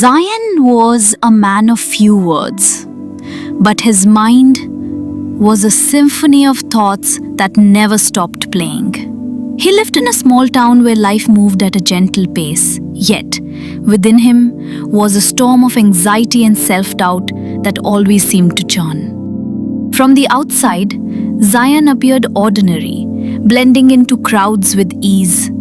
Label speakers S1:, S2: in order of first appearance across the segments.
S1: Zayan was a man of few words, but his mind was a symphony of thoughts that never stopped playing. He lived in a small town where life moved at a gentle pace, yet within him was a storm of anxiety and self-doubt that always seemed to churn. From the outside, Zayan appeared ordinary, blending into crowds with ease.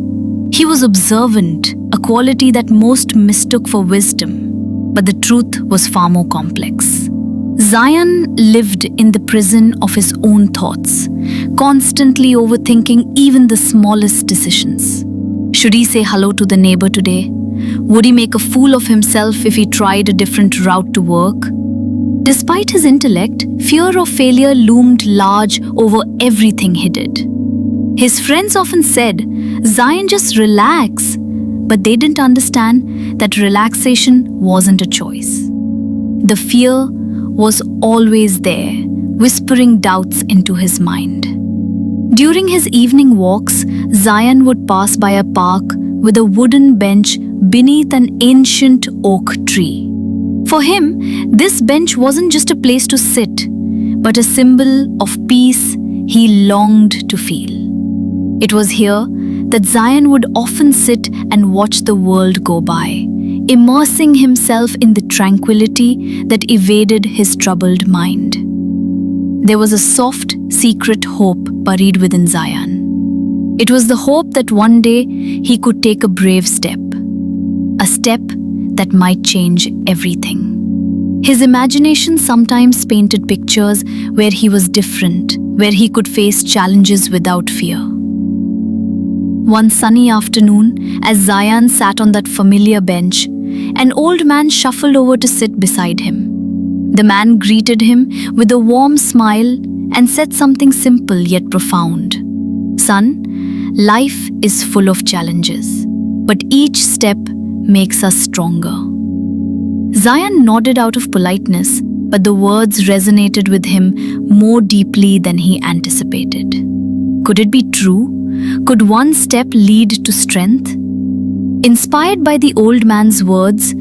S1: He was observant, a quality that most mistook for wisdom, but the truth was far more complex. Zayan lived in the prison of his own thoughts, constantly overthinking even the smallest decisions. Should he say hello to the neighbor today? Would he make a fool of himself if he tried a different route to work? Despite his intellect, fear of failure loomed large over everything he did. His friends often said, "Zayan, just relax," but they didn't understand that relaxation wasn't a choice. The fear was always there, whispering doubts into his mind. During his evening walks, Zayan would pass by a park with a wooden bench beneath an ancient oak tree. For him, this bench wasn't just a place to sit, but a symbol of peace he longed to feel. It was here that Zayan would often sit and watch the world go by, immersing himself in the tranquility that evaded his troubled mind. There was a soft, secret hope buried within Zayan. It was the hope that one day he could take a brave step, a step that might change everything. His imagination sometimes painted pictures where he was different, where he could face challenges without fear. One sunny afternoon, as Zayan sat on that familiar bench, an old man shuffled over to sit beside him. The man greeted him with a warm smile and said something simple yet profound. "Son, life is full of challenges, but each step makes us stronger." Zayan nodded out of politeness, but the words resonated with him more deeply than he anticipated. Could it be true? Could one step lead to strength? Inspired by the old man's words,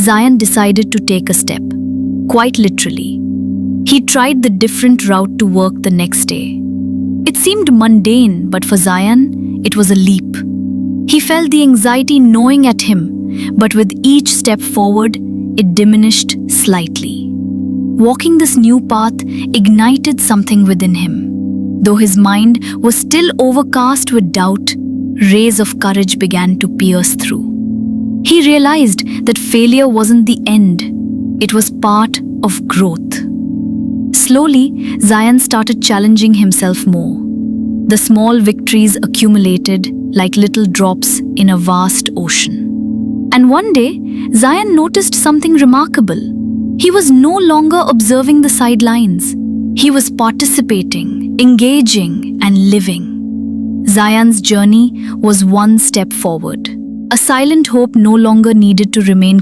S1: Zayan decided to take a step, quite literally. He tried the different route to work the next day. It seemed mundane, but for Zayan, it was a leap. He felt the anxiety gnawing at him, but with each step forward, it diminished slightly. Walking this new path ignited something within him. Though his mind was still overcast with doubt, rays of courage began to pierce through. He realized that failure wasn't the end, it was part of growth. Slowly, Zayan started challenging himself more. The small victories accumulated like little drops in a vast ocean. And one day, Zayan noticed something remarkable. He was no longer observing the sidelines. He was participating, engaging, and living. Zayan's journey was one step forward. A silent hope no longer needed to remain